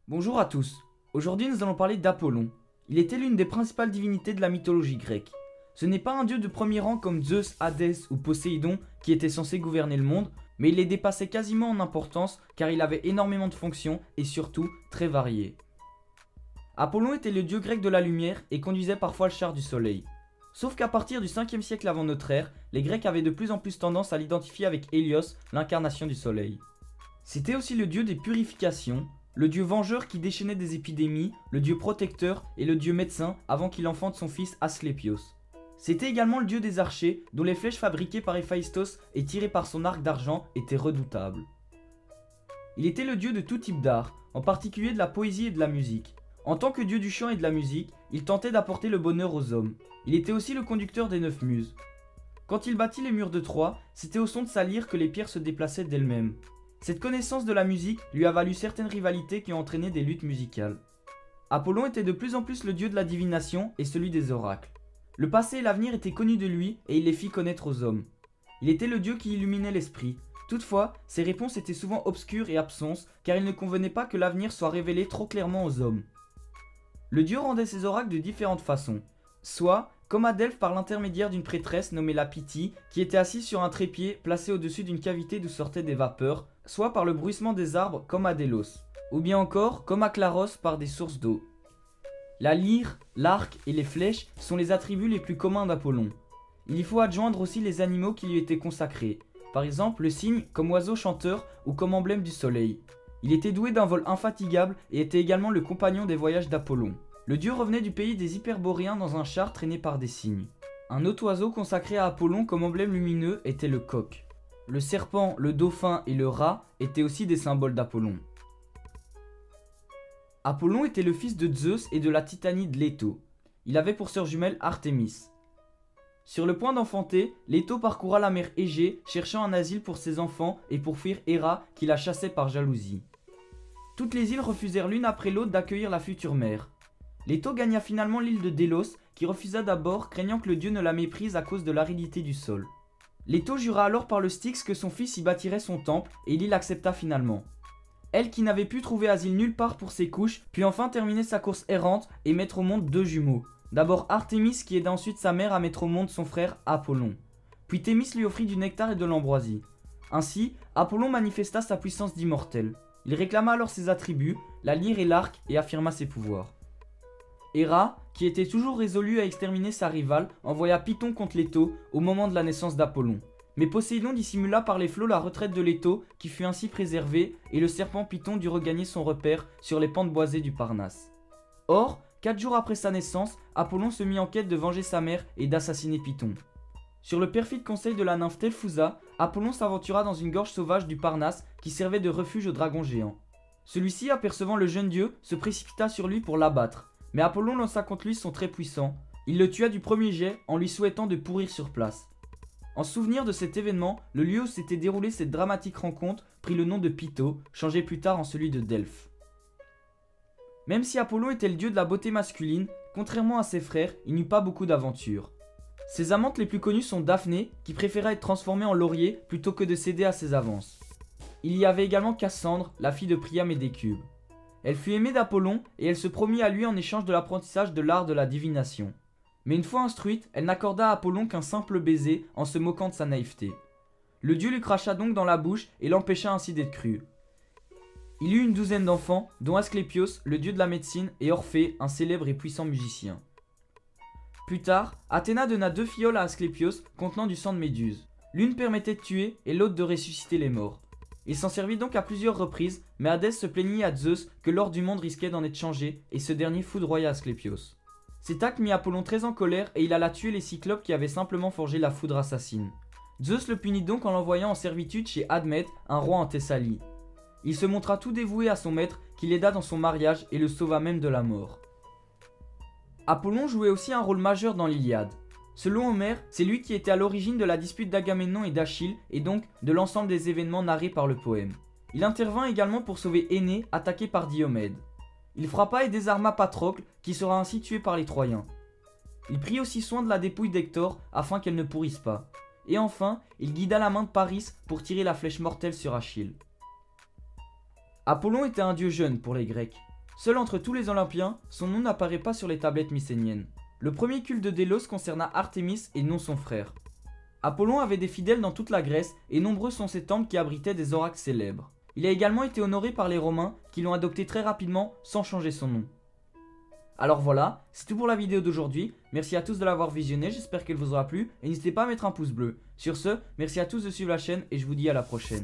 Bonjour à tous, aujourd'hui nous allons parler d'Apollon. Il était l'une des principales divinités de la mythologie grecque. Ce n'est pas un dieu de premier rang comme Zeus, Hadès ou Poséidon qui était censé gouverner le monde, mais il les dépassait quasiment en importance car il avait énormément de fonctions et surtout très variées. Apollon était le dieu grec de la lumière et conduisait parfois le char du soleil. Sauf qu'à partir du 5e siècle avant notre ère, les Grecs avaient de plus en plus tendance à l'identifier avec Hélios, l'incarnation du soleil. C'était aussi le dieu des purifications, le dieu vengeur qui déchaînait des épidémies, le dieu protecteur et le dieu médecin avant qu'il enfante son fils Asclépios. C'était également le dieu des archers, dont les flèches fabriquées par Héphaïstos et tirées par son arc d'argent étaient redoutables. Il était le dieu de tout type d'art, en particulier de la poésie et de la musique. En tant que dieu du chant et de la musique, il tentait d'apporter le bonheur aux hommes. Il était aussi le conducteur des 9 muses. Quand il bâtit les murs de Troie, c'était au son de sa lyre que les pierres se déplaçaient d'elles-mêmes. Cette connaissance de la musique lui a valu certaines rivalités qui ont entraîné des luttes musicales. Apollon était de plus en plus le dieu de la divination et celui des oracles. Le passé et l'avenir étaient connus de lui et il les fit connaître aux hommes. Il était le dieu qui illuminait l'esprit. Toutefois, ses réponses étaient souvent obscures et absentes car il ne convenait pas que l'avenir soit révélé trop clairement aux hommes. Le dieu rendait ses oracles de différentes façons, soit comme à Delphes par l'intermédiaire d'une prêtresse nommée la Pythie qui était assise sur un trépied placé au-dessus d'une cavité d'où sortaient des vapeurs, soit par le bruissement des arbres comme à Délos, ou bien encore comme à Claros par des sources d'eau. La lyre, l'arc et les flèches sont les attributs les plus communs d'Apollon. Il y faut adjoindre aussi les animaux qui lui étaient consacrés, par exemple le cygne comme oiseau chanteur ou comme emblème du soleil. Il était doué d'un vol infatigable et était également le compagnon des voyages d'Apollon. Le dieu revenait du pays des Hyperboréens dans un char traîné par des cygnes. Un autre oiseau consacré à Apollon comme emblème lumineux était le coq. Le serpent, le dauphin et le rat étaient aussi des symboles d'Apollon. Apollon était le fils de Zeus et de la titanide Leto. Il avait pour sœur jumelle Artémis. Sur le point d'enfanter, Leto parcourra la mer Égée cherchant un asile pour ses enfants et pour fuir Héra qui la chassait par jalousie. Toutes les îles refusèrent l'une après l'autre d'accueillir la future mère. Leto gagna finalement l'île de Délos, qui refusa d'abord, craignant que le dieu ne la méprise à cause de l'aridité du sol. Leto jura alors par le Styx que son fils y bâtirait son temple, et l'île accepta finalement. Elle, qui n'avait pu trouver asile nulle part pour ses couches, put enfin terminer sa course errante et mettre au monde 2 jumeaux. D'abord Artémis qui aida ensuite sa mère à mettre au monde son frère Apollon. Puis Thémis lui offrit du nectar et de l'ambroisie. Ainsi, Apollon manifesta sa puissance d'immortel. Il réclama alors ses attributs, la lyre et l'arc, et affirma ses pouvoirs. Héra, qui était toujours résolue à exterminer sa rivale, envoya Python contre Leto au moment de la naissance d'Apollon. Mais Poséidon dissimula par les flots la retraite de Leto, qui fut ainsi préservée, et le serpent Python dut regagner son repère sur les pentes boisées du Parnasse. Or, 4 jours après sa naissance, Apollon se mit en quête de venger sa mère et d'assassiner Python. Sur le perfide conseil de la nymphe Telphusa, Apollon s'aventura dans une gorge sauvage du Parnasse qui servait de refuge au dragon géant. Celui-ci, apercevant le jeune dieu, se précipita sur lui pour l'abattre. Mais Apollon lança contre lui son trait puissant. Il le tua du premier jet en lui souhaitant de pourrir sur place. En souvenir de cet événement, le lieu où s'était déroulée cette dramatique rencontre prit le nom de Pytho, changé plus tard en celui de Delphes. Même si Apollon était le dieu de la beauté masculine, contrairement à ses frères, il n'eut pas beaucoup d'aventures. Ses amantes les plus connues sont Daphné, qui préféra être transformée en laurier plutôt que de céder à ses avances. Il y avait également Cassandre, la fille de Priam et d'Hécube. Elle fut aimée d'Apollon et elle se promit à lui en échange de l'apprentissage de l'art de la divination. Mais une fois instruite, elle n'accorda à Apollon qu'un simple baiser en se moquant de sa naïveté. Le dieu lui cracha donc dans la bouche et l'empêcha ainsi d'être cru. Il eut une 12aine d'enfants, dont Asclépios, le dieu de la médecine, et Orphée, un célèbre et puissant musicien. Plus tard, Athéna donna 2 fioles à Asclépios contenant du sang de Méduse. L'une permettait de tuer et l'autre de ressusciter les morts. Il s'en servit donc à plusieurs reprises, mais Hadès se plaignit à Zeus que l'ordre du monde risquait d'en être changé, et ce dernier foudroya Asclépios. Cet acte mit Apollon très en colère et il alla tuer les cyclopes qui avaient simplement forgé la foudre assassine. Zeus le punit donc en l'envoyant en servitude chez Admète, un roi en Thessalie. Il se montra tout dévoué à son maître, qui l'aida dans son mariage et le sauva même de la mort. Apollon jouait aussi un rôle majeur dans l'Iliade. Selon Homère, c'est lui qui était à l'origine de la dispute d'Agamemnon et d'Achille, et donc de l'ensemble des événements narrés par le poème. Il intervint également pour sauver Énée, attaqué par Diomède. Il frappa et désarma Patrocle, qui sera ainsi tué par les Troyens. Il prit aussi soin de la dépouille d'Hector afin qu'elle ne pourrisse pas. Et enfin, il guida la main de Paris pour tirer la flèche mortelle sur Achille. Apollon était un dieu jeune pour les Grecs. Seul entre tous les Olympiens, son nom n'apparaît pas sur les tablettes mycéniennes. Le premier culte de Délos concerna Artémis et non son frère. Apollon avait des fidèles dans toute la Grèce et nombreux sont ses temples qui abritaient des oracles célèbres. Il a également été honoré par les Romains qui l'ont adopté très rapidement sans changer son nom. Alors voilà, c'est tout pour la vidéo d'aujourd'hui. Merci à tous de l'avoir visionné, j'espère qu'elle vous aura plu et n'hésitez pas à mettre un pouce bleu. Sur ce, merci à tous de suivre la chaîne et je vous dis à la prochaine.